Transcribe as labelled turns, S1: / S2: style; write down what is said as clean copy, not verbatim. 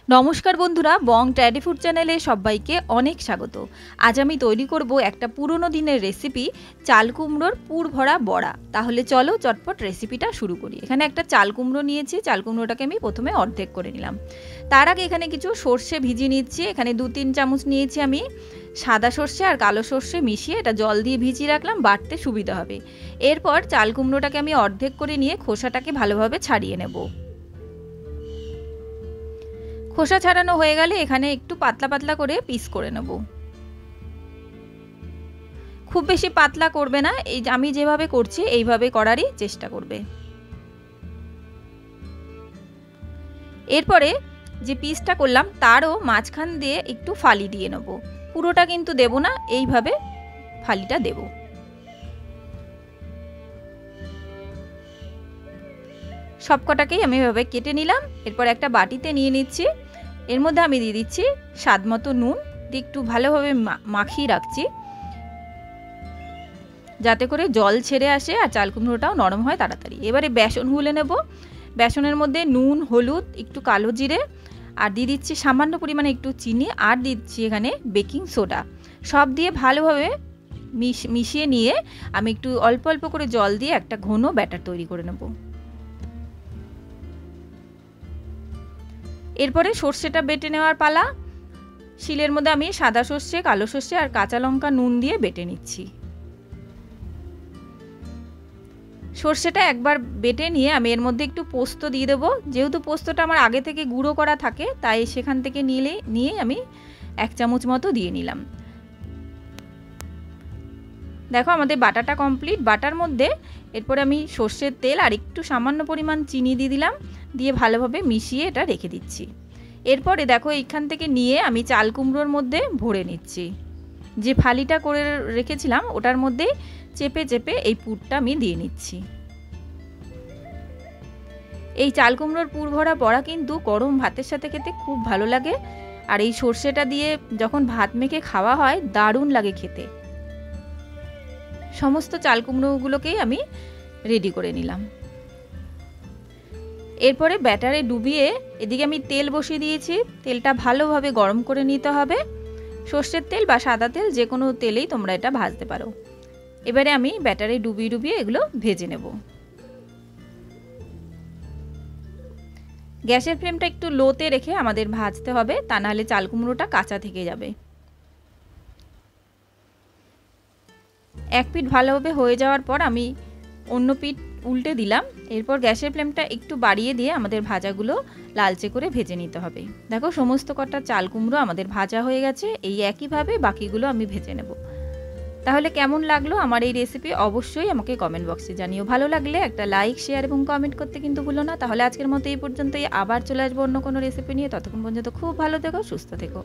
S1: নমস্কার বন্ধুরা, বং tardy food চ্যানেলে সবাইকে অনেক স্বাগত। আজ আমি তৈরি করব একটা পুরনো দিনের রেসিপি, চাল কুমড়োর পুর ভরা বড়া। তাহলে চলো চটপট রেসিপিটা শুরু করি। এখানে একটা চাল কুমড়ো নিয়েছি, চাল কুমড়োটাকে আমি প্রথমে অর্ধেক করে নিলাম। তার আগে এখানে কিছু সর্ষে ভিজিয়ে নিচ্ছি। এখানে 2-3 চামচ নিয়েছি আমি সাদা সর্ষে আর কালো সর্ষে মিশিয়ে এটা জল দিয়ে ভিজিয়ে রাখলাম, বাটতে সুবিধা হবে। এরপর চাল কুমড়োটাকে আমি অর্ধেক করে নিয়ে খোসাটাকে ভালোভাবে ছাড়িয়ে নেব। খোসা ছাড়ানো হয়ে গেলে এখানে একটু পাতলা পাতলা করে পিস করে নেব। খুব বেশি পাতলা করবে না, এই আমি যেভাবে করছি এইভাবে করারই চেষ্টা করবে। এরপরে যে পিসটা করলাম তারও মাঝখান দিয়ে একটু ফালি দিয়ে নেব। পুরোটা কিন্তু দেব না, এইভাবে ফালিটা দেব। সবকটাকেই আমি এভাবে কেটে নিলাম। এরপর একটা বাটিতে নিয়ে নিচ্ছি। এর মধ্যে আমি দিয়ে দিচ্ছি স্বাদ মতো নুন, দিয়ে একটু ভালোভাবে মাখিয়ে রাখছি যাতে করে জল ছেড়ে আসে আর চাল কুমড়োটাও নরম হয় তাড়াতাড়ি। এবারে বেসন গুলে নেব। বেসনের মধ্যে নুন, হলুদ, একটু কালো জিরে আর দিয়ে দিচ্ছি সামান্য পরিমাণে একটু চিনি আর দিচ্ছি এখানে বেকিং সোডা। সব দিয়ে ভালোভাবে মিশিয়ে নিয়ে আমি একটু অল্প অল্প করে জল দিয়ে একটা ঘন ব্যাটার তৈরি করে নেব। এরপরে সর্ষেটা বেটে নেওয়ার পালা। শিলের মধ্যে আমি সাদা সর্ষে, কালো সর্ষে আর কাঁচা লঙ্কা নুন দিয়ে বেটে নিচ্ছি। সর্ষেটা একবার বেটে নিয়ে আমি এর মধ্যে একটু পোস্ত দিয়ে দেবো। যেহেতু পোস্তটা আমার আগে থেকে গুঁড়ো করা থাকে তাই সেখান থেকে নিয়ে আমি 1 চামচ মতো দিয়ে নিলাম। দেখো আমাদের বাটাটা কমপ্লিট। বাটার মধ্যে এরপরে আমি সর্ষের তেল আর একটু সামান্য পরিমাণ চিনি দিয়ে দিলাম, দিয়ে ভালোভাবে মিশিয়ে এটা রেখে দিচ্ছি। এরপরে দেখো এইখান থেকে নিয়ে আমি চাল কুমড়োর মধ্যে ভরে নিচ্ছি। যে ফালিটা করে রেখেছিলাম ওটার মধ্যে চেপে চেপে এই পুরটা আমি দিয়ে নিচ্ছি। এই চাল কুমড়োর পুর ভরা বড়া কিন্তু গরম ভাতের সাথে খেতে খুব ভালো লাগে, আর এই সর্ষেটা দিয়ে যখন ভাত মেখে খাওয়া হয় দারুণ লাগে খেতে। সমস্ত চাল কুমড়োগুলোকেই আমি রেডি করে নিলাম। এরপরে ব্যাটারে ডুবিয়ে এদিকে আমি তেল বসিয়ে দিয়েছি। তেলটা ভালোভাবে গরম করে নিতে হবে। সর্ষের তেল বা সাদা তেল যে কোনো তেলেই তোমরা এটা ভাজতে পারো। এবারে আমি ব্যাটারে ডুবিয়ে ডুবিয়ে এগুলো ভেজে নেব। গ্যাসের ফ্লেমটা একটু লোতে রেখে আমাদের ভাজতে হবে, তা নাহলে চাল কুমড়োটা কাঁচা থেকে যাবে। এক পিঠ ভালোভাবে হয়ে যাওয়ার পর আমি অন্য পিঠ উল্টে দিলাম। এরপর গ্যাসের ফ্লেমটা একটু বাড়িয়ে দিয়ে আমাদের ভাজাগুলো লালচে করে ভেজে নিতে হবে। দেখো সমস্ত কটা চাল কুমড়ো আমাদের ভাজা হয়ে গেছে। এই একইভাবে বাকিগুলো আমি ভেজে নেব। তাহলে কেমন লাগলো আমার এই রেসিপি অবশ্যই আমাকে কমেন্ট বক্সে জানিও। ভালো লাগলে একটা লাইক, শেয়ার এবং কমেন্ট করতে কিন্তু ভুলো না। তাহলে আজকের মতো এই পর্যন্তই। আবার চলে আসবো অন্য কোনো রেসিপি নিয়ে। ততক্ষণ পর্যন্ত খুব ভালো থেকো, সুস্থ থেকো।